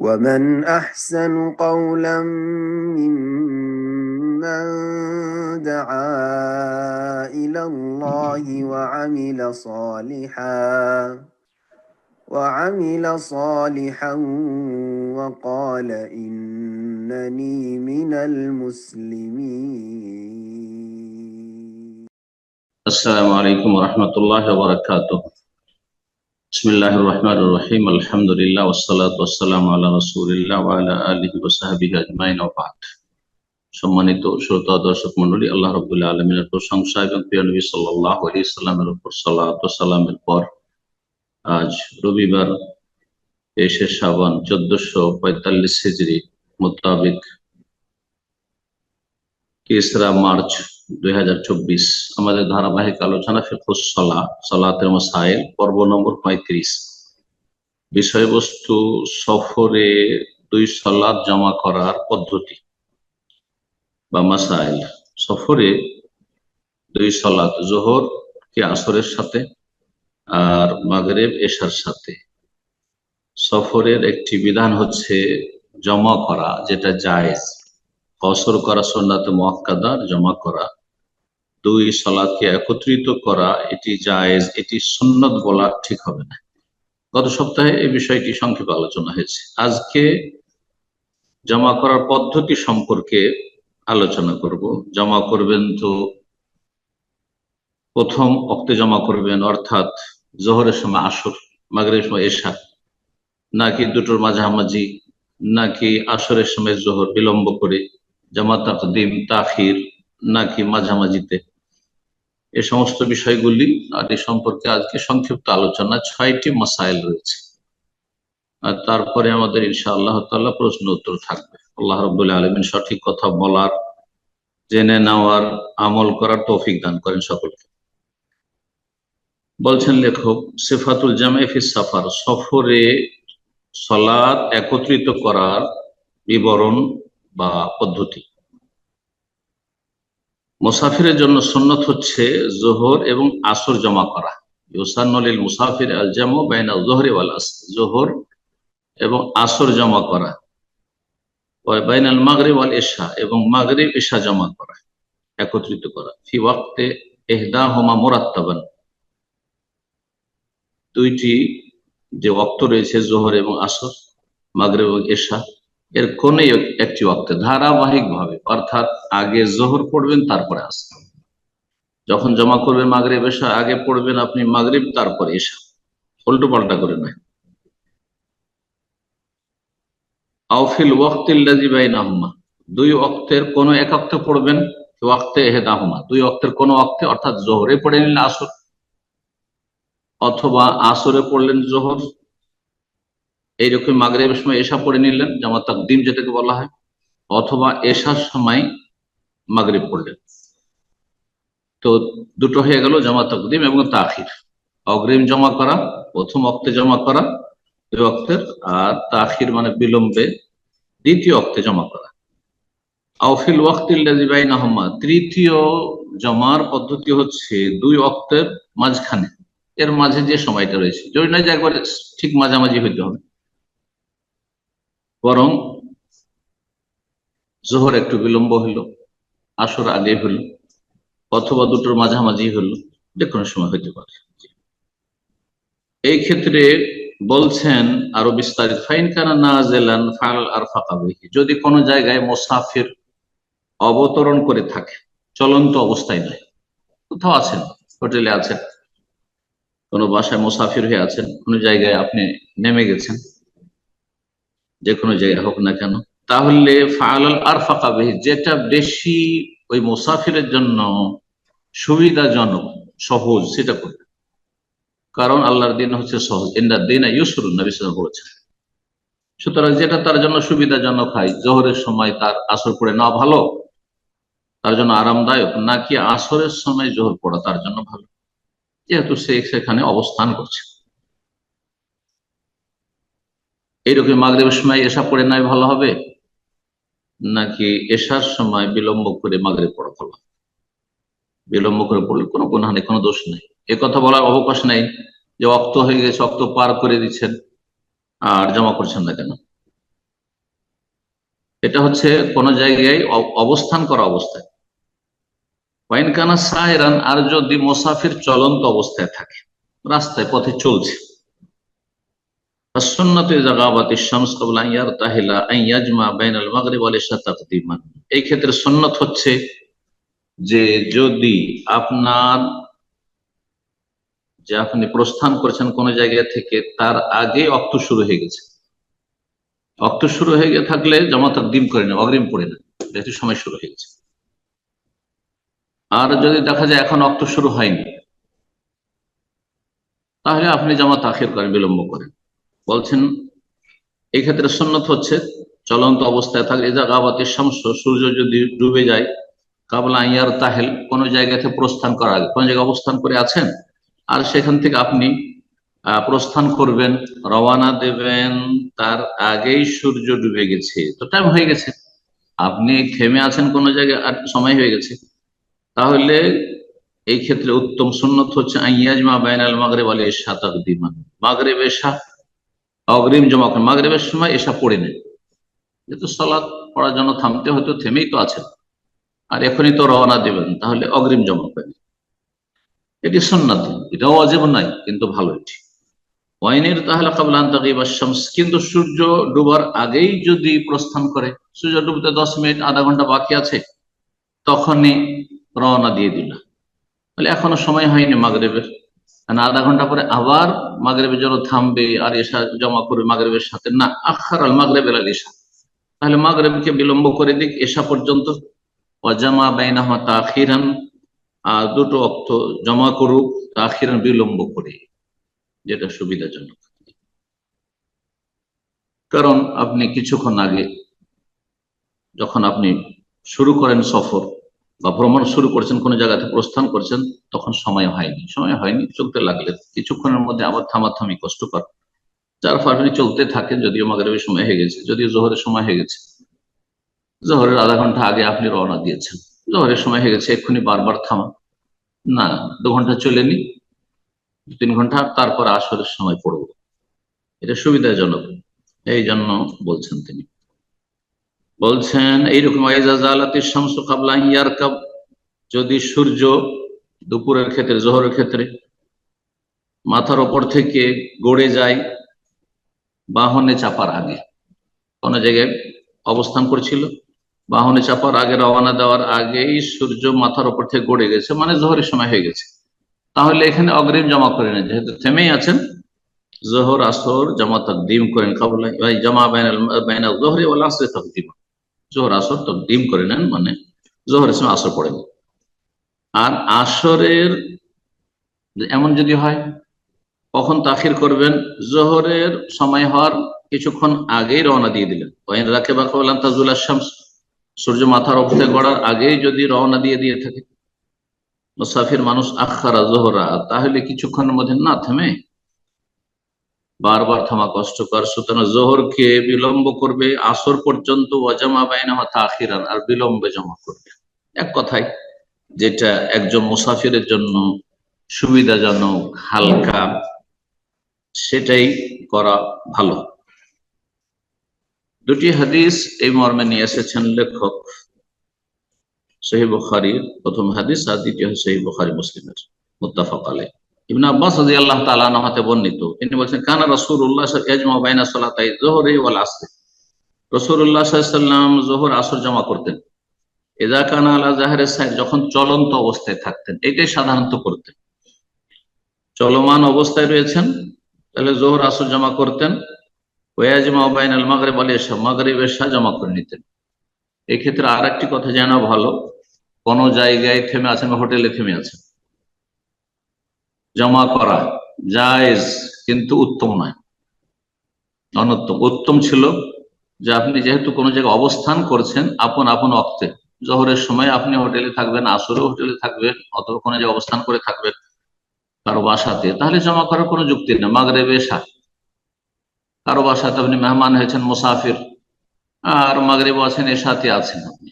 ومن أحسن قولا ممن دعا إلى الله وعمل صالحا وقال إنني من المسلمين. السلام عليكم ورحمة الله وبركاته. بسم الله الرحمن الرحيم. الحمد لله والصلاة والسلام على رسول الله وعلى آله وصحبه أجمعين وبعد. সম্মানিত শ্রোতা দর্শক মণ্ডলী, আল্লাহ রাব্বুল আলামিনের প্রশংসা এবং প্রিয় নবী সাল্লাল্লাহু আলাইহি সাল্লামের উপর সালাত ও সালামের পর আজ রবিবার 23 শাবান 1445 হিজরি মোতাবেক 3 মার্চ 2024 আমাদের ধারাবাহিক আলোচনা ফিকহুস সালাতের মাসাইল পর্ব নম্বর 35। বিষয়বস্তু সফরে 2 সালাত জমা করার পদ্ধতি বা মাসাইল। সফরে 2 সালাত, যোহর কে আসরের সাথে আর মাগরিব এশার সাথে। সফরের একটি বিধান হচ্ছে জমা করা, যেটা জায়েজ। কসর করা সুন্নাতে মুআক্কাদার, জমা করা 2 সালাতকে একত্রিত করা এটি জায়েজ, এটি সুন্নত বলা ঠিক হবে না। গত সপ্তাহে এই বিষয়টি সংক্ষেপে আলোচনা হয়েছে। আজকে জমা করার পদ্ধতি সম্পর্কে আলোচনা করব। জমা করবেন তো প্রথম ওয়াক্তে জমা করবেন, অর্থাৎ জোহরের সময় আসর, মাগরিবের সময় এশা, নাকি দুটোর মাঝামাঝি, নাকি আসরের সময় জোহর বিলম্ব করে জামা তাকদিম তাখির, নাকি মাঝামাঝিতে। এই সমস্ত বিষয়গুলি আর এই সম্পর্কে আজকে সংক্ষিপ্ত আলোচনা, 6টি মাসাইল রয়েছে। আর তারপরে আমাদের ইনশাআল্লাহ তাআলা প্রশ্ন উত্তর থাকবে। আল্লাহ রাব্বুল আলামিন সঠিক কথা বলার, জেনে নেওয়ার, আমল করার তৌফিক দান করেন সকলকে। বলছেন লেখক, সিফাতুল জামে ফি সাফার, সফরে সালাত একত্রিত করার বিবরণ বা পদ্ধতি। মুসাফিরের জন্য সুন্নত হচ্ছে যোহর এবং আসর জমা করা। ইউসান্নু লিল মুসাফির আল জামু বাইনা যোহরি ওয়াল আসর, যোহর এবং আসর জমা করা। ওয়া বাইনাল মাগরিব ওয়াল ইশা, এবং মাগরিব ইশা জমা করা, একত্রিত করা। ফি ওয়াক্তে ইহদাহুমা মুরাত্তাবান, দুইটি যে ওয়াক্ত রয়েছে যোহর এবং আসর, মাগরিব এবং ইশা, এর কোন একটি ওয়াক্তে ধারাবাহিক ভাবে, অর্থাৎ আগে যোহর পড়বেন তারপরে আসর। যখন জমা করবেন মাগরিব এশা, আগে পড়বেন আপনি মাগরিব তারপরে এশা, উল্টো পাল্টা করে নয়। আউফিল ওয়াক্তিল্লাযী বাইনাহুমা, 2 ওয়াক্তের কোন এক ওয়াক্তে পড়বেন। ওয়াক্তে ইহদাহুমা, 2 ওয়াক্তের কোন ওয়াক্তে, অর্থাৎ যোহরে পড়ে নিলেন আসর, অথবা আসরে পড়লেন যোহর, এইরকম মাগরিবের সময় এশা পড়ে নিলেন, জামা তাকদিম যেটাকে বলা হয়, অথবা এশার সময় মাগরিব পড়লেন। তো দুটো হয়ে গেল, জামা তাকদিম এবং তাখির। অগ্রিম জমা করা, প্রথম ওয়াক্তে জমা করা 2 ওয়াক্তের, আর তাখির মানে বিলম্বে দ্বিতীয় ওয়াক্তে জমা করা। আউফিল ওয়াক্তিল্লাযী বাইনাহুমা, তৃতীয় জমার পদ্ধতি হচ্ছে 2 ওয়াক্তের মাঝখানে, এর মাঝে যে সময়টা রয়েছে, যদি না যে একবারে ঠিক মাঝামাঝি হইতে হবে, বরং যোহর একটু বিলম্ব হইল, আসর আগে হইল, অথবা দুটোর মাঝামাঝি হইল, যে কোনো সময় হইতে পারে। এই ক্ষেত্রে বলছেন আরো বিস্তারিত, ফাইন কানা নাজিলান ফাল আরফাকা বিহি, যদি কোনো জায়গায় মুসাফির অবতরণ করে থাকে, চলন্ত অবস্থায় নয়, কোথাও আছেন, হোটেলে আছেন, কোন বাসায় মুসাফির হয়ে আছেন, কোন জায়গায় আপনি নেমে গেছেন, যে কোনো জায়গায় হোক না কেন, তাহলে ফাআলাল আরফাকা বিহি, যেটা বেশি ওই মুসাফিরের জন্য সুবিধাজনক, সহজ, সেটা করবে। কারণ আল্লাহর দিন হচ্ছে সহজ, ইন্নাদ দীনা ইউসরুন, নবী সাল্লাল্লাহু আলাইহি ওয়াসাল্লাম বলেছেন। সুতরাং যেটা তার জন্য সুবিধাজনক হয়, জোহরের সময় তার আসর পড়ে নেওয়া ভালো, তার জন্য আরামদায়ক, নাকি আসরের সময় জোহর পড়া তার জন্য ভালো, যেহেতু সে সেখানে অবস্থান করছে। এইরকম মাগরিবের সময় এশা পড়ে নেওয়া ভালো হবে, নাকি এশার সময় বিলম্ব করে মাগরিব পড়া ভালো? বিলম্ব করে পড়লে কোনো গুনাহ নেই, কোনো দোষ নেই। এ কথা বলার অবকাশ নেই যে অক্ত হয়ে গেছে, অক্ত পার করে দিচ্ছেন আর জমা করছেন না কেন। এটা হচ্ছে কোন জায়গায় অবস্থান করা অবস্থায়। ওয়াইন কানা সায়রান, আর যদি মুসাফির চলন্ত অবস্থায় থাকে, রাস্তায় পথে চলছে। এই ক্ষেত্রে সুন্নত হচ্ছে যে যদি আপনি প্রস্থান করেছেন কোন জায়গা থেকে, তার আগে অক্ত শুরু হয়ে গেছে, অক্ত শুরু হয়ে গিয়ে থাকলে জামা তাকদিম করে না, অগ্রিম পড়ে না, যেহেতু সময় শুরু হয়ে গেছে। আর যদি দেখা যায় এখন অক্ত শুরু হয়নি, তাহলে আপনি জামা তাখির করেন, বিলম্ব করেন। বলছেন এই ক্ষেত্রে সুন্নত হচ্ছে চলন্ত অবস্থায় থাকে, ইজা গাবাতিশ শামস, সূর্য যদি ডুবে যায়, কাবলা ইয়ার তাহেল, কোন জায়গা থেকে প্রস্থান করার আগে, কোন জায়গায় অবস্থান করে আছেন আর সেখান থেকে আপনি প্রস্থান করবেন, রওয়ানা দেবেন, তার আগেই সূর্য ডুবে গেছে, তো টাইম হয়ে গেছে, আপনি থেমে আছেন কোন জায়গায় আর সময় হয়ে গেছে, তাহলে এই ক্ষেত্রে উত্তম সুন্নত হচ্ছে আইয়াজমা বাইনাল মাগরিব ওয়াল ইশা তাকদিমান, মাগরিব এশা অগ্রিম জমা করেন, মাগরিবের সময় এশা পড়ে নেন, যেহেতু সালাত পড়ার জন্য থামতে হয়তো থেমেই তো আছেন আর এখনই তো রওনা দেবেন, তাহলে অগ্রিম জমা করেন। এটি সুন্নাত, এটাও ওয়াজিব নাই, কিন্তু ভালো এটি। ওয়াইনের তাহলে কাবলা আন তাগিবা শামস, কিন্তু সূর্য ডুবার আগেই যদি প্রস্থান করে, সূর্য ডুবতে 10 মিনিট আধা ঘন্টা বাকি আছে, তখনই রওনা দিয়ে দিল, তাহলে এখনো সময় হয়নি মাগরিবের, কারণ আধা ঘন্টা পরে আবার মাগরিবের জন্য থামবে আর এশা জমা করবে মাগরিবের সাথে, না, আখার আল মাগরিব আল এশা, তাহলে মাগরিবকে বিলম্ব করে দিক এশা পর্যন্ত। ওয়াজামা বাইনাহুমা তাখিরান, আর দুটো অক্ত জমা করুক তাখিরান, বিলম্ব করে, যেটা সুবিধাজনক। কারণ আপনি কিছুক্ষণ আগে যখন আপনি শুরু করেন সফর বা ভ্রমণ শুরু করছেন, কোন জায়গাতে প্রস্থান করছেন, তখন সময় হয়নি, চলতে লাগলে কিছুক্ষণের মধ্যে আবার থামাথামি কষ্টকর, যার ফলে আপনি চলতে থাকেন, যদিও মাগরিবের সময় হয়ে গেছে, যদিও জোহরের সময় হয়ে গেছে, জোহরের আধা ঘন্টা আগে আপনি রওনা দিয়েছেন, জোহরের সময় হয়ে গেছে, এক্ষুনি বারবার থামা না, 2 ঘন্টা চলেনি, 2-3 ঘন্টা, তারপর আসরের সময় পড়বো, এটা সুবিধাজনক, এই জন্য বলছেন তিনি। বলছেন এইরকম যদি সূর্য দুপুরের ক্ষেত্রে, জোহরের ক্ষেত্রে মাথার ওপর থেকে গড়ে যায় বাহনে চাপার আগে, কোন জায়গায় অবস্থান করছিল, বাহনে চাপার আগে, রওনা দেওয়ার আগেই সূর্য মাথার ওপর থেকে গড়ে গেছে, মানে জোহরের সময় হয়ে গেছে, তাহলে এখানে অগ্রিম জমা করে নেন, যেহেতু থেমেই আছেন, জোহর আসর জামা তাকদিম করেন, জামা বাইনাল যোহরি ওয়াল আসরি তাকদিম, জোহর আসর তাকদিম করে নেন, মানে জোহরের সময় আসর পড়েন। আর আসরের এমন যদি হয়, কখন তাখির করবেন, জোহরের সময় হওয়ার কিছুক্ষণ আগেই রওনা দিয়ে দিলেন, ওয়াইন রাকিবা ক্বাবলা আন তাজুলা শামস, সূর্য মাথার ওপর থেকে গড়ার আগেই যদি রওনা দিয়ে থাকে মুসাফির মানুষ, আখারা জোহরা, তাহলে কিছুক্ষণের মধ্যে না থেমে বারবার থামা কষ্টকর, সুতরাং জোহরকে বিলম্ব করবে আসর পর্যন্ত, ওয়াজামা বাইনাহুমা তাখিরান, আর বিলম্বে জমা করবে। এক কথায় যেটা একজন মুসাফিরের জন্য সুবিধাজনক, হালকা, সেটাই করা ভালো। দুটি হাদিস এই মর্মে নিয়ে এসেছেন লেখক, সহিহ বুখারীর প্রথম হাদিস আর দ্বিতীয় সহিহ বুখারী মুসলিমের, মুত্তাফাক আলাইহ। ইবনে আব্বাস রাদিয়াল্লাহু তাআলা আনহু হতে বর্ণিত, তিনি বলেছেন কানা রাসূলুল্লাহ ইয়াজমা বাইনা সালাতাই যুহরি ওয়াল আসর, রাসূলুল্লাহ সাল্লাল্লাহু আলাইহি ওয়াসাল্লাম যোহর আসর জমা করতেন, ইযা কানা আলা যাহরিস সাইর, যখন চলন্ত অবস্থায় থাকতেন, এটাই সাধারণত করতেন, চলমান অবস্থায় রয়েছেন তাহলে যোহর আসর জমা করতেন, ওয়াজমা বাইনাল মাগরিব ওয়াল ইশা, মাগরিব ইশা জমা করে নিতেন। এই ক্ষেত্রে আর একটি কথা জানা ভালো, কোন জায়গায় থেমে আছেন বা হোটেলে থেমে আছেন, জমা করা জায়েজ, কিন্তু উত্তম নয়, অনুত্তম। উত্তম ছিল যে আপনি যেহেতু কোন জায়গায় অবস্থান করছেন আপন আপন অক্তে, জোহরের সময় আপনি হোটেলে থাকবেন, আসরেও হোটেলে থাকবেন, অথবা কোনো জায়গায় অবস্থান করে থাকবেন কারো বাসাতে, তাহলে জমা করার কোনো যুক্তি নেই। মাগরিব এশা কারো বাসাতে আপনি মেহমান হয়েছেন, মুসাফির, আর মাগরিব আছেন, এশাতে আছেন আপনি,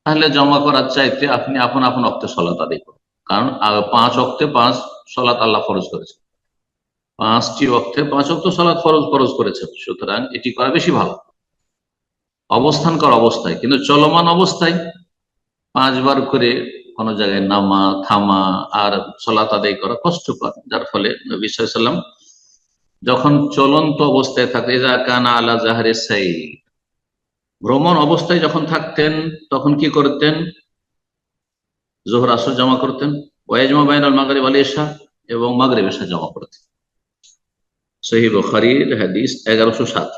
তাহলে জমা করার চাইতে আপনি আপন আপন অক্তে সলাত আদায় করুন, কারণ 5 অক্তে 5 সলাত আল্লাহ ফরজ করেছেন, 5টি অক্তে 5 অক্ত সলাত ফরজ করেছেন, সুতরাং এটি করা বেশি ভালো। অবস্থান করা অবস্থায়, কিন্তু চলমান অবস্থায় 5 বার করে কোন জায়গায় নামা, থামা আর সালাত আদায় করা কষ্টকর, যার ফলে নবী সাল্লাল্লাহু আলাইহি ওয়াসাল্লাম যখন চলন্ত অবস্থায় থাকতেন, ইযা কানা আলা জাহরি সাইর, ভ্রমণ অবস্থায় যখন থাকতেন, তখন কি করতেন? যোহর আসর জমা করতেন, ওয়াজমা বাইনাল মাগরিব ওয়াল ইশা, এবং মাগরিব ইশা জমা করতেন। সহিহ বুখারীর হাদিস 1107।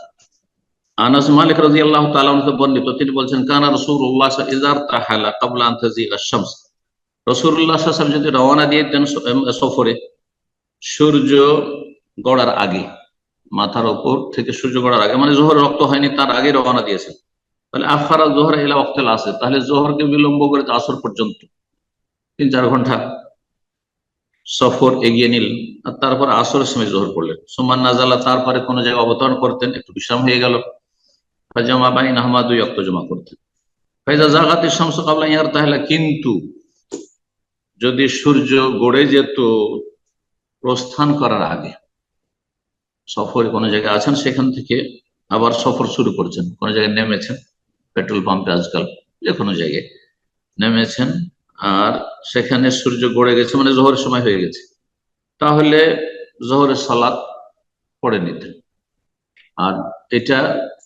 আনাস মালিক রাদিয়াল্লাহু তাআলা আনহু বর্ণিত, তিনি বলছেন, কানা রাসূলুল্লাহ ইযার তাহালা ক্বাবলা আন তাযিগা শামস, রাসূলুল্লাহ সাল্লাল্লাহু আলাইহি ওয়াসাল্লাম যদি রওনা দিয়ে দেন সফরে, সূর্য গড়ার আগে, মাথার উপর থেকে সূর্য গড়ার আগে, মানে জোহর রক্ত হয়নি তার আগে রওনা দিয়েছেন, তাহলে আখারা জোহর ইলা ওয়াক্তিল আসর, তাহলে জোহরকে বিলম্ব করে আসর পর্যন্ত 3-4 ঘন্টা সফর এগিয়ে নিলেন, আর তারপর আসরের সময় জোহর পড়লেন। সুমান নাজালা, তারপরে কোন জায়গায় অবতরণ করতেন, একটু বিশ্রাম হয়ে গেল, ফাজামা বাইনাহুমা, 2 ওয়াক্ত জমা করতেন। ফাইজা জাগাতিশ শামসু ক্বাবলা ইয়ারতাহিলা, কিন্তু যদি সূর্য গড়ে যেত প্রস্থান করার আগে, সফরে কোনো জায়গায় আছেন, সেখান থেকে আবার সফর শুরু করছেন, কোনো জায়গায় নেমেছেন, পেট্রোল পাম্পে আজকাল যে কোনো জায়গায় নেমেছেন, আর সেখানে সূর্য গড়ে গেছে, মানে জোহরের সময় হয়ে গেছে, তাহলে জোহরের সালাত পড়ে নিতেন। আর এটা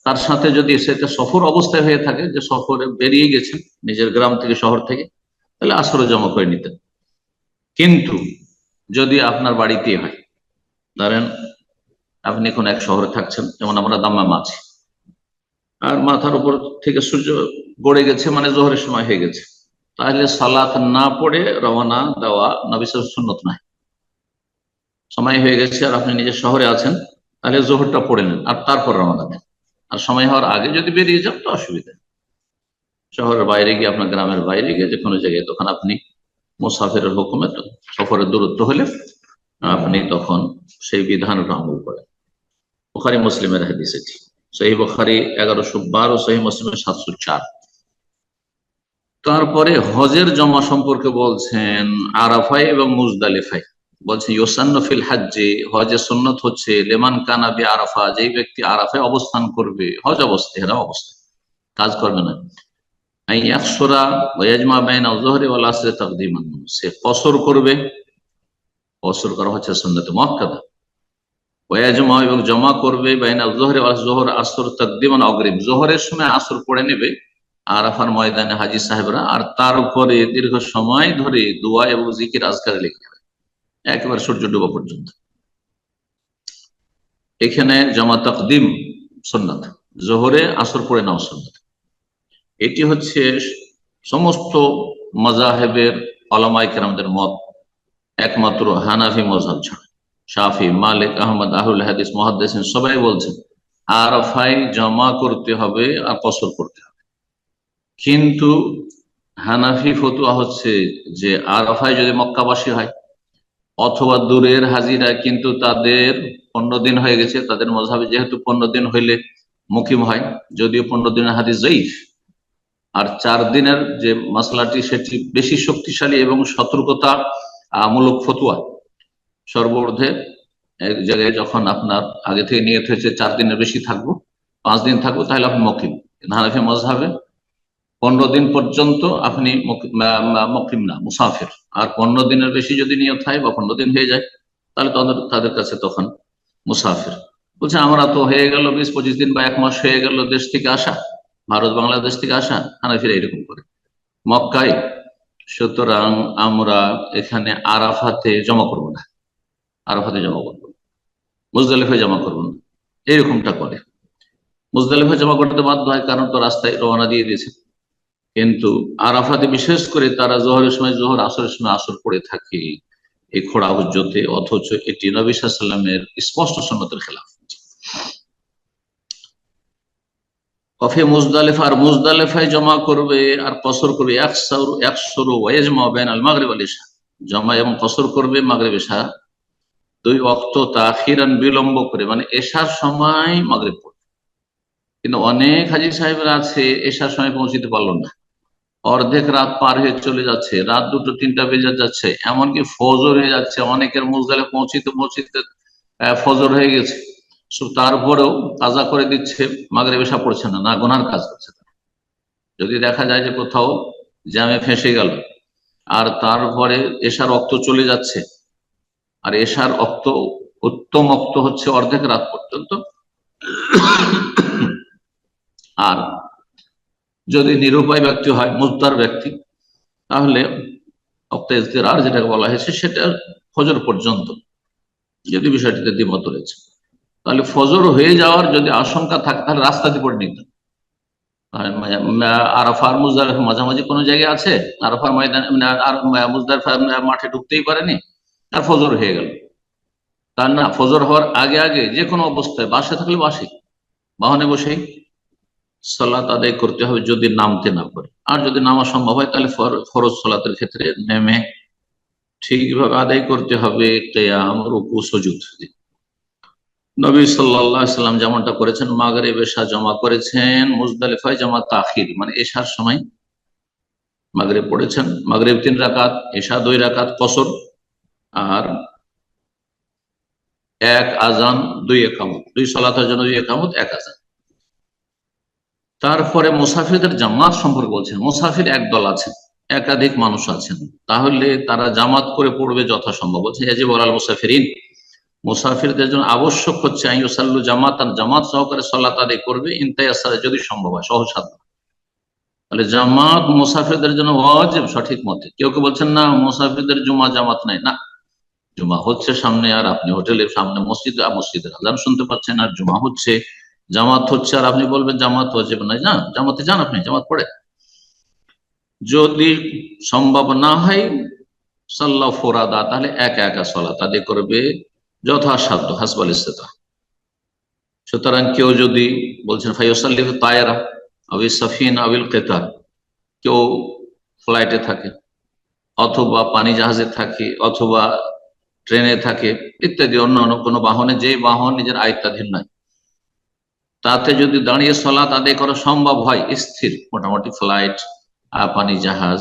তার সাথে যদি সেটা সফর অবস্থায় হয়ে থাকে, যে সফরে বেরিয়ে গেছেন নিজের গ্রাম থেকে, শহর থেকে, তাহলে আসরে জমা করে নিতেন। কিন্তু যদি আপনার বাড়িতে হয়, ধরেন আপনি কোন এক শহরে থাকছেন, যেমন আমরা দাম্মাম আছি, আর মাথার উপর থেকে সূর্য গড়ে গেছে, মানে জোহরের সময় হয়ে গেছে, তাহলে সালাত না পড়ে রওনা দেওয়া নবী সাল্লাল্লাহু আলাইহি ওয়াসাল্লাম সুন্নত নাই। সময় হয়ে গেছে আর আপনি নিজের শহরে আছেন, তাহলে জোহরটা পড়ে নেন আর তারপর রওনা দেন। আর সময় হওয়ার আগে যদি বেরিয়ে যান তো অসুবিধা, শহরের বাইরে গিয়ে, আপনার গ্রামের বাইরে গিয়ে যে কোনো জায়গায়, তখন আপনি মুসাফিরের হুকুমে, সফরের দূরত্ব হলে আপনি তখন সেই বিধানটা আমল করেন। বুখারী মুসলিমের হাদিস এটি, সহিহ বুখারী 1112, সহিহ মুসলিম 704। তারপরে হজের জমা সম্পর্কে বলছেন, আরাফায় এবং মুজদালিফায় বলছে, ইউসান্নু ফিল হজ্জে, হজের সুন্নত হচ্ছে, লিমান কানা বি আরাফা, যেই ব্যক্তি আরাফায় অবস্থান করবে, হজ অবস্থায়, এরা অবস্থায় কাজ করবে না, ইয়াকসুরা ওয়া ইয়াজমা বাইনা যুহরি ওয়াল আসরি তাকদীমান, সে কসর করবে, কসর করা হচ্ছে সুন্নাত মুআক্কাদা, ওয়া ইয়াজমা, এবং জমা করবে, বাইনা যুহরি ওয়াল জোহর আসর তাকদীমান, অগ্রিম, জোহরের সময় আসর পড়ে নেবে আরাফার ময়দানে হাজী সাহেবরা, আর তার উপরে দীর্ঘ সময় ধরে দোয়া এবং জিকির আজকার লিখে যাবে একেবারে সূর্য ডুবা পর্যন্ত। এখানে জমা তাকদিম সুন্নাত, জোহরে আসর পড়ে নাও সুন্নাত। এটি হচ্ছে সমস্ত মাযহাবের উলামায়ে কেরামদের মত, একমাত্র হানাফি মাযহাব ছাড়া শাফি, মালিক, আহমদ, আহলুল হাদিস, মুহাদ্দিসিন সবাই বলছেন আরাফায় জমা করতে হবে আর কসর করতে হবে। কিন্তু হানাফি ফতোয়া হচ্ছে যে আরাফায় যদি মক্কাবাসী হয় অথবা দূরের হাজিরা, কিন্তু তাদের 15 দিন হয়ে গেছে, তাদের মাযহাবে যেহেতু 15 দিন হইলে মুকিম হয়, যদিও 15 দিনের হাদিস যায়ীফ, আর 4 দিনের যে মাসলাটি সেটি বেশি শক্তিশালী এবং সতর্কতা মূলক ফতোয়া। সর্বর্ধে এক জায়গায় যখন আপনার আগে থেকে নিয়ত হয়েছে 4 দিনের বেশি থাকবো, 5 দিন থাকবো, তাহলে আপনি মুকিম। হানাফি মাযহাবে 15 দিন পর্যন্ত আপনি মুকিম না, মুসাফির। আর 15 দিনের বেশি যদি নিয়ত হয় বা 15 দিন হয়ে যায়, তাহলে তাদের কাছে তখন মুসাফির। বলছে আমরা তো হয়ে গেল 20-25 দিন বা 1 মাস হয়ে গেল দেশ থেকে আসা, ভারত বাংলাদেশ থেকে আসা, হানাফিরা এরকম করে মক্কায়, সুতরাং আমরা এখানে আরাফাতে জমা করবো না, আরাফাতে জমা করবো, মুজদালিফায় জমা করবো না, এরকমটা করে। মুজদালিফায় জমা করতে বাধ্য হয়, কারণ তো রাস্তায় রওনা দিয়ে দিয়েছে। কিন্তু আরাফাতে বিশেষ করে তারা জোহরের সময় জোহর, আসরের সময় আসর পড়ে থাকে এই খোড়া হুজ্জতে, অথচ এটি নবী সাল্লাল্লাহু আলাইহি ওয়াসাল্লামের স্পষ্ট সুন্নতের খেলাফ। কফি মুজদালিফা, আর মুজদালিফায় জমা করবে আর কসর করবে, ইয়াকসুরু ওয়া ইয়াজমা বাইনাল মাগরিব ওয়াল ইশা, জমা এবং কসর করবে মাগরিব ইশা 2 ওয়াক্ত তাখিরান, বিলম্ব করে, মানে এশার সময় মাগরিব পড়বে। কিন্তু অনেক হাজী সাহেবরা আছে এশার সময় পৌঁছতে পারলো না, অর্ধেক রাত পার হয়ে চলে যাচ্ছে, রাত 2-3টা বেজে যাচ্ছে, এমনকি ফজর হয়ে যাচ্ছে, অনেকের মুজদালিফা পৌঁছিতে পৌঁছিতে ফজর হয়ে গেছে, তারপরেও কাজা করে দিচ্ছে, মাগরিব এশা পড়ছে না, না গুনার কাজ করছে। যদি দেখা যায় যে কোথাও জ্যামে ফেঁসে গেল আর তারপরে এশার রক্ত চলে যাচ্ছে, আর এশার রক্ত উত্তম রক্ত হচ্ছে অর্ধেক রাত পর্যন্ত, আর যদি নিরুপায় ব্যক্তি হয়, মুজদার ব্যক্তি, তাহলে আর যেটাকে বলা হয়েছে সেটা ফজর পর্যন্ত, যদি বিষয়টিতে দ্বিমত রয়েছে। তাহলে ফজর হয়ে যাওয়ার যদি আশঙ্কা থাকে তাহলে রাস্তাতে পড়ে নিতে। আরাফার মুজদালিফার মাঝামাঝি কোনো জায়গায় আছে, আরাফার ময়দান আর মুজদালিফার মাঠে ঢুকতেই পারেনি, আর ফজর হয়ে গেল, তার না ফজর হওয়ার আগে আগে যে কোনো অবস্থায় বাসে থাকলে বাসে, বাহনে বসেই সালাত আদায় করতে হবে যদি নামতে না পারে। আর যদি নামা সম্ভব হয় তাহলে ফরজ সালাতের ক্ষেত্রে নেমে ঠিকভাবে আদায় করতে হবে কিয়াম, রুকু, সুজুদ। নবী সাল্লাল্লাহু আলাইহি সাল্লাম যেমনটা করেছেন, মাগরিব এশা জমা করেছেন, মুজদালিফায় জামা তাখির, মানে এশার সময় মাগরিব পড়েছেন, মাগরিব 3 রাকাত, এশা 2 রাকাত কসর, আর 1 আজান 2 ইকামত, 2 সালাতের জন্য 2 ইকামত 1 আজান। তারপরে মুসাফিরদের জামাত সম্পর্কে বলছেন, মুসাফির একদল আছেন, একাধিক মানুষ আছেন, তাহলে তারা জামাত করে পড়বে যথাসম্ভব। বলছে ইয়াজিবু আলাল মুসাফিরিন, মুসাফিরদের জন্য আবশ্যক হচ্ছে আইয়ুসাল্লু জামাতান, জামাত সহকারে সালাত আদায় করবে, ইনতায়াসারা, যদি সম্ভব হয়, সহসাধ্য। তাহলে জামাত মুসাফিরদের জন্য ওয়াজিব সঠিক মতে। কেউ কেউ বলছেন না মুসাফিরদের জুমা জামাত নাই, না, জুমা হচ্ছে সামনে, আর আপনি হোটেলের সামনে মসজিদের আজান শুনতে পাচ্ছেন, আর জুমা হচ্ছে, জামাত হচ্ছে, আর আপনি বলবেন জামাত ওয়াজিব নাই, না, জামাতে যান, আপনি জামাত পড়ে। যদি সম্ভব না হয় সাল্লা ফোরাদা, তাহলে একা একা সালাত আদায় করবে যথাসাধ্য, হাসবাল ইস্তেতা। সুতরাং কেউ যদি বলছেন ফাইসাল্লি তায়রা আবিল সাফিন আবিল কেতার, কেউ ফ্লাইটে থাকে অথবা পানি জাহাজে থাকে অথবা ট্রেনে থাকে ইত্যাদি, অন্যান্য কোনো বাহনে, যে বাহন নিজের আয়ত্তাধীন নয়, তাতে যদি দাঁড়িয়ে সালাত আদায় করা সম্ভব হয়, স্থির, মোটামুটি ফ্লাইট, পানি জাহাজ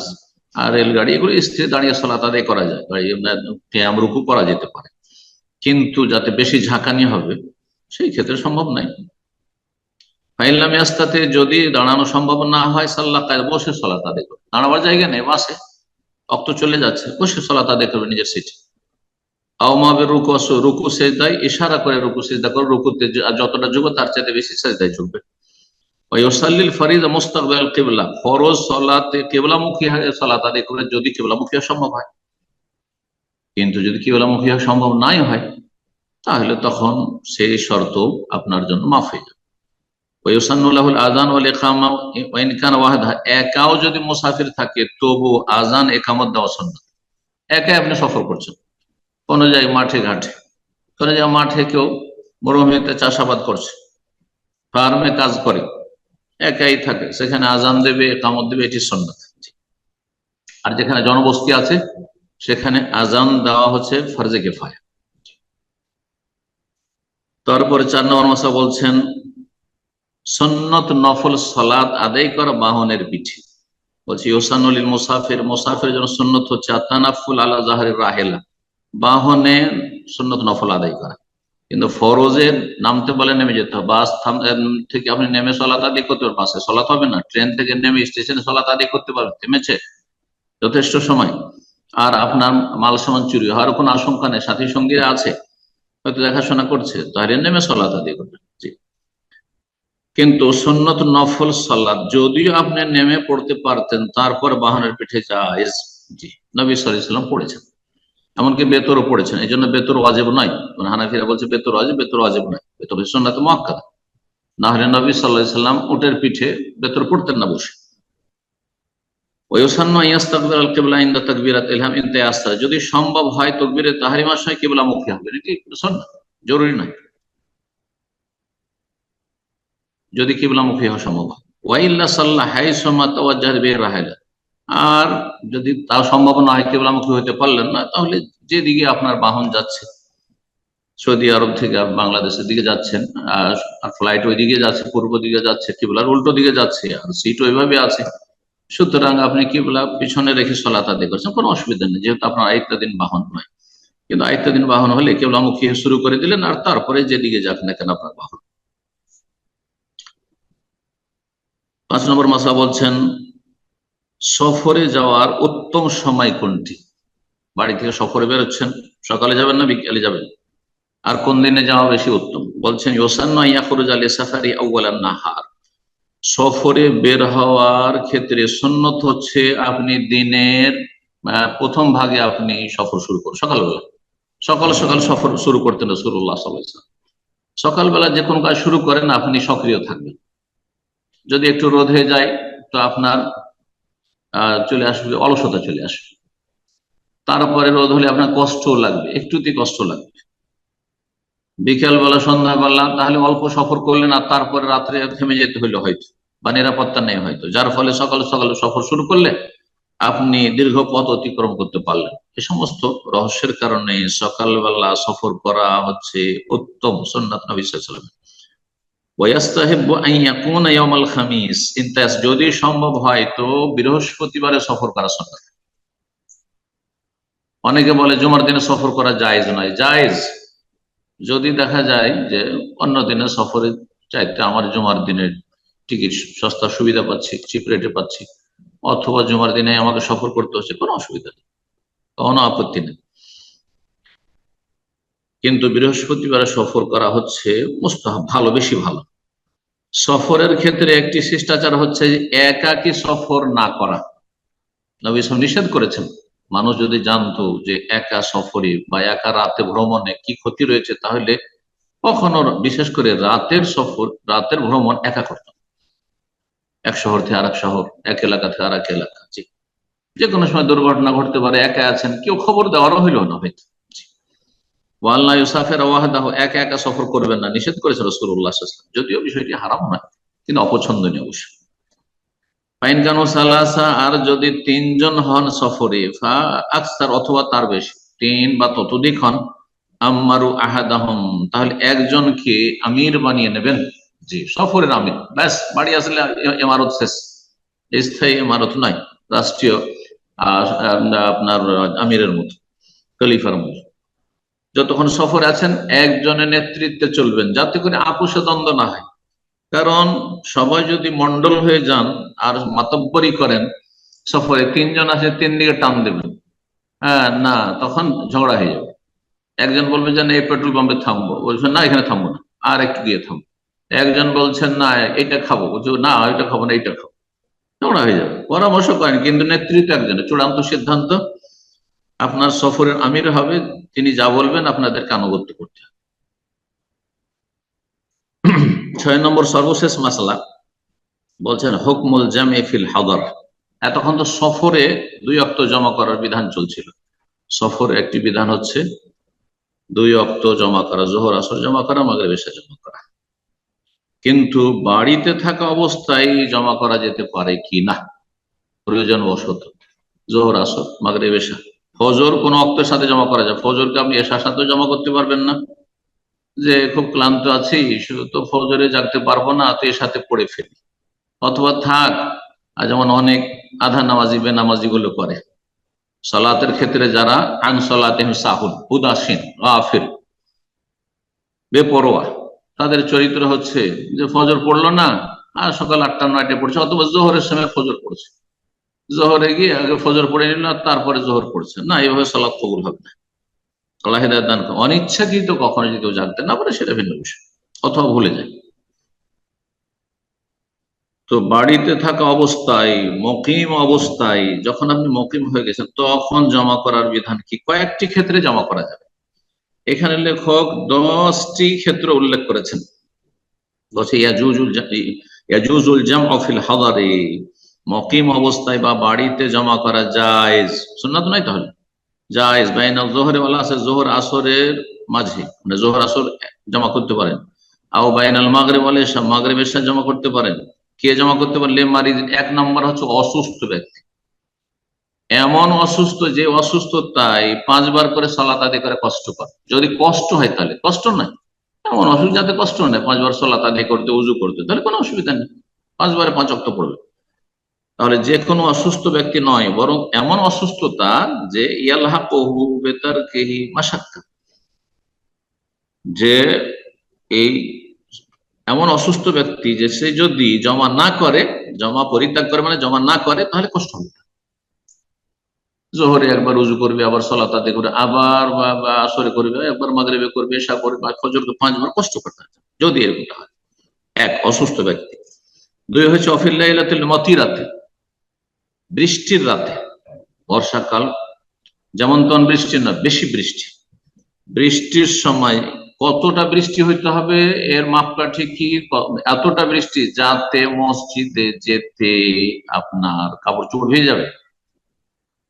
আর রেলগাড়ি, এগুলো স্থির দাঁড়িয়ে সালাত আদায় করা যায়, কিয়াম রুকু করা যেতে পারে, কিন্তু যাতে বেশি ঝাঁকানি হবে সেই ক্ষেত্রে সম্ভব নাই। ফাইলাম ইয়াস্তাতে, যদি দাঁড়ানো সম্ভব না হয়, সাল্লাহ কায়দা, বসে সালাত আদায় করবে, দাঁড়াবার জায়গা নেই, বাসে রক্ত চলে যাচ্ছে, বসে সালাত আদায় করবে নিজের সিটে। আওমাবের রুকু, রুকু সেজদায় ইশারা করে রুকু সেজদা করে, রুকুতে যতটা যোগ্য তার চাইতে বেশি সেজদায় ঝুঁকবে। ওয়াইসাল্লিল ফরিজা মুস্তাকবিল কিবলা, ফরজ সালাতে কিবলামুখী সালাত আদায় করে, যদি কিবলামুখী সম্ভব হয়। কিন্তু যদি কিবলামুখী সম্ভব নাই হয়, তাহলে তখন সেই শর্ত আপনার জন্য মাফ হয়ে যাবে। আযান ওয়াল ইকামা ওয়া ইন কানা ওয়াহদা, একাও যদি মুসাফির থাকে তবু আযান ইকামত দেওয়া সুন্নাত। একা আপনি সফর করছেন কোন জায়গায়, মাঠে ঘাটে, কোন জায়গায় মাঠে, কেউ মরুভূমিতে চাষাবাদ করছে, ফার্মে কাজ করে, একাই থাকে, সেখানে আজান দেবে, ইকামত দেবে, এটি সুন্নাত। আর যেখানে জনবসতি আছে সেখানে আজান দেওয়া হচ্ছে ফরজে কিফায়া। তারপরে 4 নম্বর মাসলা বলছেন সুন্নত নফল সালাত আদায় করা বাহনের পিঠে। বলছি ইউসানুল মুসাফির, মুসাফির জন্য সুন্নত হচ্ছে আতানাফুল আলা জাহরি রাহেলা, বাহনে সুন্নত নফল আদায় করা। কিন্তু ফরজের নামতে বলে নেমে যেতে হবে, বাস থেকে আপনি নেমে সালাত আদায় করতে পারবেন, বাসে সালাত হবে না। ট্রেন থেকে নেমে স্টেশনে সালাত আদায় করতে পারবেন, থেমেছে যথেষ্ট সময়, আর আপনার মাল সামান চুরি হওয়ার কোনো আশঙ্কা নেই, সাথী সঙ্গীরা আছে, হয়তো দেখাশোনা করছে, তাহলে নেমে সালাত আদায় করবেন। জি, কিন্তু সুন্নত নফল সালাত যদিও আপনি নেমে পড়তে পারতেন, তারপর বাহনের পিঠে জায়েজ। জি, নবী সাল্লাল্লাহু আলাইহি ওয়াসাল্লাম পড়েছেন, এমনকি বেতরও পড়েছেন। এই জন্য বেতর ওয়াজিব নয়, হানাফিরা বলছে বেতর ওয়াজিব, বেতর ওয়াজিব নয়, বেতর সুন্নাত মুআক্কাদা। না হলে নবী সাল্লাল্লাহু আলাইহি ওয়াসাল্লাম উটের পিঠে বেতর পড়তেন না বসে। ওয়ায়ুসান্নু ইয়াস্তাকবিল আল কিবলা ইনদা তাকবীরাতিল ইহরাম ইনতায়াসসার, যদি সম্ভব হয় তাকবীরে তাহরিমার সময় কিবলামুখী হবে, এটি সুন্নাত, জরুরি নয়, যদি কিবলামুখী হওয়া সম্ভব হয়। ওয়াইল্লা সাল্লাহ হাইসুমা তাওয়াজ্জাহ বিহি রাহিলা, আর যদি তা সম্ভব না হয়, কিবলামুখী হতে পারলেন না, তাহলে যেদিকে আপনার বাহন যাচ্ছে, সৌদি আরব থেকে বাংলাদেশের দিকে যাচ্ছেন, আর ফ্লাইট ওই দিকে যাচ্ছে, পূর্ব দিকে যাচ্ছে, কিবলার উল্টো দিকে যাচ্ছে, আর সিট ওইভাবে আছে, সুতরাং আপনি কিবলা পিছনে রেখে সালাত আদায় করছেন, কোনো অসুবিধা নেই, যেহেতু আপনার আরেকটা দিন বাহন নয়। কিন্তু আয়ত্তাধীন বাহন হলে কেবলামুখী শুরু করে দিলেন, আর তারপরে যেদিকে যাক না কেন আপনার বাহন। 5 নম্বর মাসলা বলছেন সফরে যাওয়ার উত্তম সময় কোনটি। বাড়ি থেকে সফরে বেরোচ্ছেন, সকালে যাবেন না বিকেলে যাবেন, আর কোন দিনে যাওয়া বেশি উত্তম? বলছেন ইউসান্নু আন ইয়াখরুজা লিসাফারি আউওয়ালান নাহার, সফরে বের হওয়ার ক্ষেত্রে সুন্নত হচ্ছে আপনি দিনের প্রথম ভাগে আপনি সফর শুরু করুন। সকালবেলা সকাল সকাল সফর শুরু করতেন রাসূলুল্লাহ সাল্লাল্লাহু আলাইহি ওয়াসাল্লাম। সকালবেলা যে কোনো কাজ শুরু করেন আপনি সক্রিয় থাকবেন। যদি একটু রোদ হয়ে যায় তো আপনার চলে আসবে, অলসতা চলে আসবে। তারপরে রোদ হলে আপনার কষ্ট লাগবে, একটুতেই কষ্ট লাগবে। বিকেলবেলা সন্ধ্যাবেলা তাহলে অল্প সফর করলেন, আর তারপরে রাত্রে থেমে যেতে হইলো হয়তো, বা নিরাপত্তা নেই হয়তো, যার ফলে সকালে সকালে সফর শুরু করলে আপনি দীর্ঘ পথ অতিক্রম করতে পারলেন। এই সমস্ত রহস্যের কারণে সকালবেলা সফর করা হচ্ছে উত্তম সুন্নাত নবী সাল্লাল্লাহু আলাইহি ওয়াসাল্লাম। ওয়াস্তাহিব্বু আন ইয়াকুনা ইয়াউমাল খামিস, ইনতাস, যদি সম্ভব হয় তো বৃহস্পতিবারে সফর করা সুন্নাত। অনেকে বলে জুমার দিনে সফর করা জায়েজ নয়। জায়েজ যদি দেখা যায় যে অন্য দিনে সফরের চাইতে আমার জুমার দিনের টিকিট সস্তা, সুবিধা পাচ্ছি, চিপ রেটে পাচ্ছি, অথবা জুমার দিনে আমাকে সফর করতে হচ্ছে, কোনো অসুবিধা নেই, কোনো আপত্তি নেই। কিন্তু বৃহস্পতিবারে সফর করা হচ্ছে মুস্তাহাব, ভালো, বেশি ভালো। সফরের ক্ষেত্রে একটি শিষ্টাচার হচ্ছে একাকী সফর না করা। নবী সাল্লাল্লাহু আলাইহি ওয়াসাল্লাম নিষেধ করেছেন, মানুষ যদি জানতো যে একা সফরে বা একা রাতে ভ্রমণে কি ক্ষতি রয়েছে, তাহলে কখনো, বিশেষ করে রাতের সফর, রাতের ভ্রমণ একা করতাম। এক শহর থেকে আরেক শহর, এক এলাকা থেকে আরেক এলাকা, যে কোনো সময় দুর্ঘটনা ঘটতে পারে, একা আছেন, কেউ খবর দেওয়ারও হইল না হয়তো। ওয়াল্লা ইউসাফির ওয়াহদাহু, একা একা সফর করবেন না, নিষেধ করেছে রাসূলুল্লাহ সাল্লাল্লাহু আলাইহি ওয়াসাল্লাম। যদিও বিষয়টি হারাম নয়, কিন্তু অপছন্দনীয় অবশ্য। ফাইন কানু সালাসা, আর যদি 3 জন হন সফরে, ফা আকসার, অথবা তার বেশি, 3 বা ততোধিক হন, আম্মারু আহাদাহুম, তাহলে একজনকে আমির বানিয়ে নেবেন। জি, সফরের আমির, ব্যাস, বাড়ি আসলে ইমারত শেষ, স্থায়ী ইমারত নাই, রাষ্ট্রীয় আপনার আমিরের মতো, খলিফার মতো। যতক্ষণ সফরে আছেন একজনের নেতৃত্বে চলবেন, যাতে করে আপোষে দ্বন্দ্ব না হয়। কারণ সবাই যদি মন্ডল হয়ে যান আর মাতব্বরি করেন, সফরে 3 জন আছে 3 দিকে টান দেবেন, হ্যাঁ না, তখন ঝগড়া হয়ে যাবে। একজন বলবে যে না, এই পেট্রোল পাম্পে থামবো, বলছেন না এখানে থামবো না, আর একটু গিয়ে থামবো। একজন বলছেন না এটা খাবো, বলছে না এটা খাবো না, এইটা খাবো, ঝগড়া হয়ে যাবে। পরামর্শ করেন, কিন্তু নেতৃত্ব একজনের, চূড়ান্ত সিদ্ধান্ত আপনার সফরের আমির হবে, তিনি যা বলবেন আপনাদেরকে আনুগত্য করতে হবে। 6 নম্বর সর্বশেষ মাসলা বলছেন হুকমুল জামি ফিল হাদর। এতক্ষণ তো সফরে 2 ওয়াক্ত জমা করার বিধান চলছিল। সফরে একটি বিধান হচ্ছে 2 ওয়াক্ত জমা করা, যোহর আসর জমা করা, মাগরিব এশা জমা করা। কিন্তু বাড়িতে থাকা অবস্থায় জমা করা যেতে পারে কি না, প্রয়োজন বশত, যোহর আসর মাগরিব এশা। ফজর কোন ওয়াক্তের সাথে জমা করা যায়, ফজরকে আপনি এশার সাথে জমা করতে পারবেন না, যে খুব ক্লান্ত আছি, শুধু তো ফজরে জাগতে পারবো না, তো এর সাথে পড়ে ফেলি। অথবা থাক, যেমন অনেক আধা নামাজি বেনামাজি গুলো করে সালাতের ক্ষেত্রে, যারা আন সালাতিহিম সাহুন, উদাসীন, গাফিল, বেপরোয়া, তাদের চরিত্র হচ্ছে যে ফজর পড়লো না, আর সকাল 8টা 9টায় পড়ছে, অথবা জোহরের সময় ফজর পড়ছে, জোহরে গিয়ে আগে ফজর পড়ে নিল আর তারপরে জোহর পড়ছে না, এইভাবে সালাত কবুল হবে না। আল্লাহ হিদায়াত দান করেন। অনিচ্ছাকৃত কখনো যদি কেউ জানতে না পারে সেটা ভিন্ন বিষয়, অথবা ভুলে যায়। তো বাড়িতে থাকা অবস্থায়, মকিম অবস্থায়, যখন আপনি মকিম হয়ে গেছেন তখন জমা করার বিধান কি? কয়েকটি ক্ষেত্রে জমা করা যাবে। এখানে লেখক 10টি ক্ষেত্র উল্লেখ করেছেন। বলছে ইয়াজুজুল জামউ ফিল হাদারি, মকিম অবস্থায় বা বাড়িতে জমা করা জায়েজ, সুন্নাত নয় তাহলে জায়েজ। বাইনা যোহরে ওয়াল আসর, যোহর আসরের মাঝে, মানে যোহর আসর জমা করতে পারেন। আও বাইনাল মাগরিব ওয়াল ইশা, মাগরিব ইশা জমা করতে পারেন। কে জমা করতে পারলে? মারিদ, 1 নম্বর হচ্ছে অসুস্থ ব্যক্তি। এমন অসুস্থ যে অসুস্থতায় 5 বার করে সালাত আদায় করে কষ্ট পায়। যদি কষ্ট হয় তাহলে, কষ্ট নয়, এমন অসুখ যাতে কষ্ট নেই 5 বার সালাত আদায় করতে, উজু করতে, তাহলে কোনো অসুবিধা নেই, 5 বারে 5 ওয়াক্ত পড়বে। তাহলে যে কোনো অসুস্থ ব্যক্তি নয়, বরং এমন অসুস্থতা যে ইয়ালহাকুহু বিতারকিহি মাশাক্কা, যে এই এমন অসুস্থ ব্যক্তি যে সে যদি জমা না করে, জমা পরিত্যাগ করে মানে জমা না করে, তাহলে কষ্ট হবে। জোহরে একবার উজু করবে, আবার সালাত আদায় করবে, আবার আসরে করবে, একবার মাগরিবে করবে, এশা করবে, ফজর 5 বার, কষ্ট করতে হবে যদি এরকমটা হয়। এক, অসুস্থ ব্যক্তি। দুই হচ্ছে অফিল লাইলাতুল মতিরাতে, বৃষ্টির রাতে, বর্ষাকাল যেমন তখন বৃষ্টি না, বেশি বৃষ্টি, বৃষ্টির সময় কতটা বৃষ্টি হইতে হবে এর মাপকাঠি কি? এতটা বৃষ্টি যাতে মসজিদে যেতে আপনার কাপড় চোপড় ভিজে যাবে,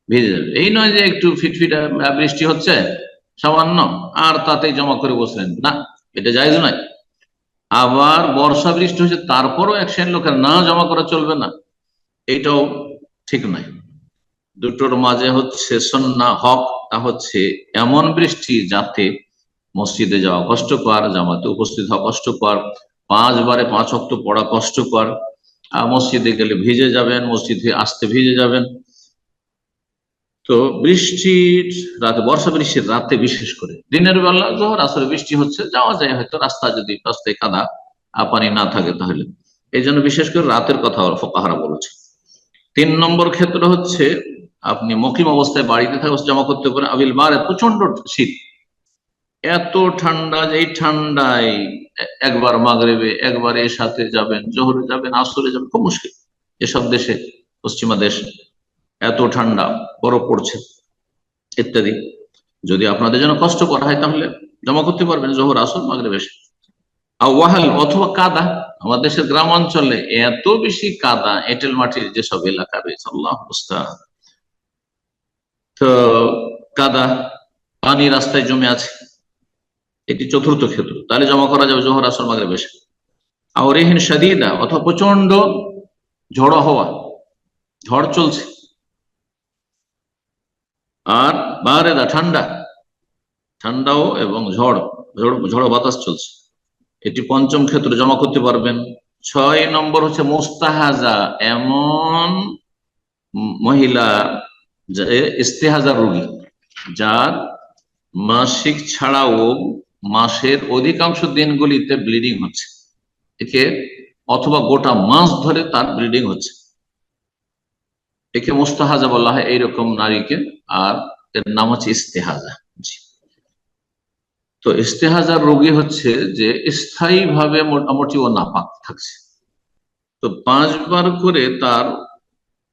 ভিজে যাবে। এই নয় যে একটু ফিটফিট বৃষ্টি হচ্ছে সামান্য আর তাতে জমা করে বসলেন, না, এটা জায়েজ নয়। আবার বর্ষা বৃষ্টি হচ্ছে তারপরও এক শ্রেণীর লোকের না জমা করা চলবে না, এটাও ঠিক নয়। দুটোর মাঝে হচ্ছে সুন্নাহ হক, তা হচ্ছে এমন বৃষ্টি যাতে মসজিদে যাওয়া কষ্টকর, জামাতে উপস্থিত হওয়া কষ্টকর, 5 বারে 5 ওয়াক্ত পড়া কষ্টকর, মসজিদে গেলে ভিজে যাবেন, মসজিদে আসতে ভিজে যাবেন। তো বৃষ্টির রাতে, বর্ষা বৃষ্টির রাতে বিশেষ করে, দিনের বেলা জোহর আসরে বৃষ্টি হচ্ছে, যাওয়া যায় হয়তো, রাস্তা যদি রাস্তায় কাদা পানি না থাকে তাহলে। এই জন্য বিশেষ করে রাতের কথা ফুকাহারা বলেছে। 3 নম্বর ক্ষেত্র হচ্ছে আপনি মকিম অবস্থায় বাড়িতে থাকে জমা করতে পারেন। আবিল বারে, প্রচন্ড শীত, এত ঠান্ডা যে এই ঠান্ডায় একবার মাগরিবে, একবার এশাতে যাবেন, জোহরে যাবেন, আসরে যাবেন, খুব মুশকিল এসব দেশে, পশ্চিমা দেশ, এত ঠান্ডা, বরফ পড়ছে ইত্যাদি। যদি আপনাদের জন্য কষ্ট করা হয় তাহলে জমা করতে পারবেন জোহর, আসর, মাগরিব, এশা। ওয়াহাল, অথবা কাদা, আমাদের দেশের গ্রাম অঞ্চলে এত বেশি কাদা, এঁটেল মাটির যেসব এলাকা রয়েছে, আল্লাহ মুস্তাআন, তো কাদা, পানি রাস্তায় জমে আছে, এটি চতুর্থ ক্ষেত্র, তাহলে জমা করা যাবে জোহর, আসর, মাগরিব, এশা। আর রিহিন শাদীদা, অথবা প্রচন্ড ঝড়ো হওয়া, ঝড় চলছে, আর বারেদা, ঠান্ডা, ঠান্ডাও এবং ঝড়ো বাতাস চলছে, এটি পঞ্চম ক্ষেত্রে জমা করতে পারবেন। 6 নম্বর হচ্ছে মুস্তাহাজা, এমন মহিলা ইস্তেহাজার রোগী, যার মাসিক ছাড়াও মাসের অধিকাংশ দিনগুলিতে ব্লিডিং হচ্ছে, একে অথবা গোটা মাস ধরে তার ব্লিডিং হচ্ছে, একে মুস্তাহাজা বলা হয় এইরকম নারীকে, আর এর নাম হচ্ছে ইস্তেহাজা। তো ইস্তেহাজার রোগী হচ্ছে যে স্থায়ী ভাবে মোটামুটি ও নাপাক থাকছে, তো 5 বার করে তার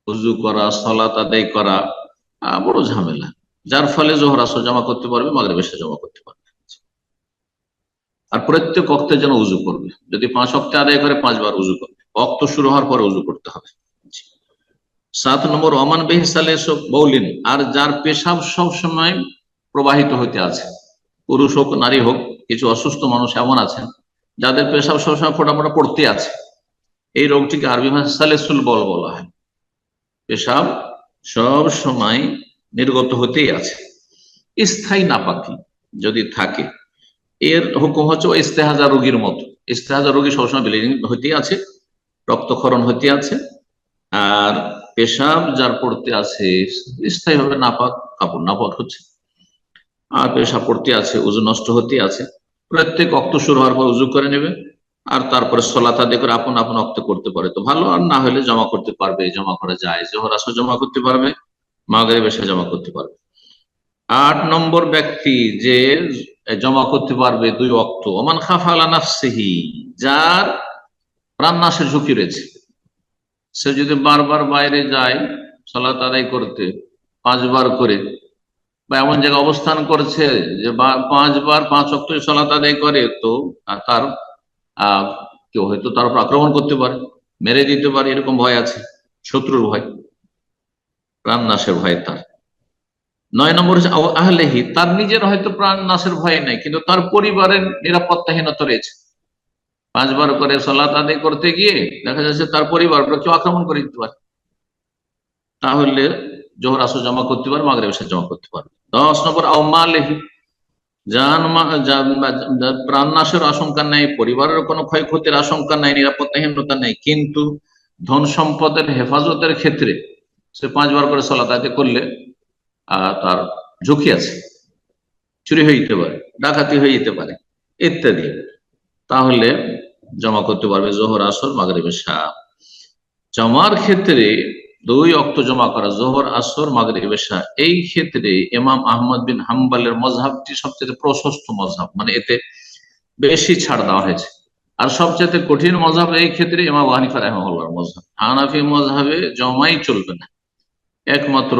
উজু করা, সালাত আদায় করা বড় ঝামেলা, যার ফলে জোহর আসর জমা করতে পারবে, মাগরিব এশা জমা করতে পারবে। আর প্রত্যেক ওয়াক্তে যেন উজু করবে, যদি 5 ওয়াক্তে আদায় করে 5 বার উজু করবে, ওয়াক্ত শুরু হওয়ার পরে উজু করতে হবে। 7 নম্বর ওমান বেহিসালে বৌলিন, আর যার পেশাব সব সময় প্রবাহিত হইতে আছে, পুরুষ হোক নারী হোক, কিছু অসুস্থ মানুষ এমন আছেন যাদের পেশাব সবসময় ফোটা ফোটা পড়তে আছে, এই রোগটিকে আরবি ভাষায় সালেসুল বল বলা হয়, পেশাব সব সময় নির্গত হতেই আছে, স্থায়ী নাপাকি যদি থাকে, এর হুকুম হচ্ছে ওই ইস্তেহাজা রোগীর মতো। ইস্তেহাজা রোগী সবসময় ব্লিডিং হইতে আছে, রক্তক্ষরণ হইতে আছে, আর পেশাব যার পড়তে আছে স্থায়ী ভাবে নাপাক, কাপড় নাপাক হচ্ছে, আর পেশাব পড়তে আছে, উজু নষ্ট হতে আছে, প্রত্যেক ওয়াক্ত শুরু হওয়ার পর উজু করে নেবে, আর তারপরে সালাত আদায় করে আপন আপন ওয়াক্তে করতে পারে তো ভালো, আর না হলে জমা করতে পারবে, জমা করা যায়, জোহর আসর জমা করতে পারবে, মাগরিব এশা জমা করতে পারবে। 8 নম্বর ব্যক্তি যে জমা করতে পারবে 2 ওয়াক্ত, ওমান খাফা আলা নাফসিহি, যার প্রাণনাশের ঝুঁকি রয়েছে, সে যদি বারবার বাইরে যায় সালাত আদায় করতে 5 বার করে, বা এমন জায়গায় অবস্থান করছে যে 5 বার 5 ওয়াক্ত সালাত আদায় করে, তো তার কেউ হয়তো তার উপর আক্রমণ করতে পারে, মেরে দিতে পারে, এরকম ভয় আছে, শত্রুর ভয়, প্রাণ নাশের ভয় তার। 9 নম্বর হচ্ছে আহলেহি, তার নিজের হয়তো প্রাণ নাশের ভয় নাই, কিন্তু তার পরিবারের নিরাপত্তাহীনতা রয়েছে, 5 বার করে সালাত আদায় করতে গিয়ে দেখা যাচ্ছে তার পরিবার কেউ আক্রমণ করে দিতে পারে, তাহলে জোহর আসর জমা করতে পারে, মাগরিব এশা জমা করতে পারবে। 10 নম্বর আওমালেহি, প্রাণ নাশের আশঙ্কা নেই, পরিবারের কোনো ক্ষয়ক্ষতির আশঙ্কা নেই, নিরাপত্তাহীনতা নেই, কিন্তু ধন সম্পদের হেফাজতের ক্ষেত্রে সে 5 বার করে সালাত আদায় করলে তার ঝুঁকি আছে, চুরি হয়ে যেতে পারে, ডাকাতি হয়ে যেতে পারে ইত্যাদি, তাহলে জমা করতে পারবে জোহর, আসর, মাগরিব, এশা। জমার ক্ষেত্রে 2 ওয়াক্ত জমা করা, জোহর, আসর, মাগরিব, এশা, এই ক্ষেত্রে ইমাম আহমদ বিন হাম্বলের মযহাবটি সবচেয়ে প্রশস্ত মযহাব, মানে এতে বেশি ছাড় দেওয়া হয়েছে। আর সবচেয়ে কঠিন মযহাব এই ক্ষেত্রে ইমাম আবু হানিফা রাহিমাহুল্লাহর মযহাব। হানাফি মযহাবে জমাই চলবে না, একমাত্র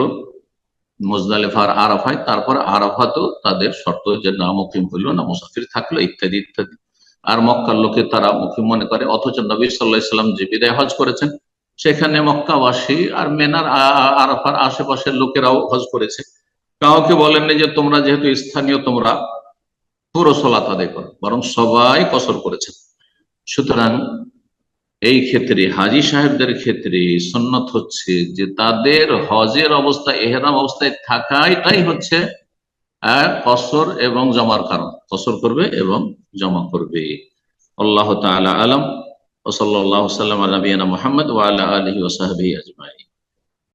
মুজদালিফার আরাফায়, তারপর আরাফাতেও তাদের শর্ত যে না মুকিম হইলো, না মুসাফির থাকলো, ইত্যাদি ইত্যাদি। আর মক্কার লোকে তারা মুকিম মনে করে, অথচ নবী সাল্লাল্লাহু আলাইহি সাল্লাম যে বিদায় হজ করেছেন সেখানে মক্কাবাসী আর মেনার আরাফার আশেপাশের লোকেরাও হজ করেছে। কাউকে বলেননি যে তোমরা যেহেতু স্থানীয় তোমরা পুরো সালাত আদায় করো, বরং সবাই কসর করেছে। সুতরাং এই ক্ষেত্রে হাজী সাহেবদের ক্ষেত্রে সুন্নত হচ্ছে যে তাদের হজের অবস্থায়, ইহরাম অবস্থায় থাকাটাই হচ্ছে কসর এবং জমার কারণ, কসর করবে এবং জমা করবে। আল্লাহ তাআলা আলাম। ওয়া সাল্লাল্লাহু সাল্লাম আলা নবিয়িনা মুহাম্মদ ওয়া আলা আলিহি ওয়া সাহবিহি আজমাইন।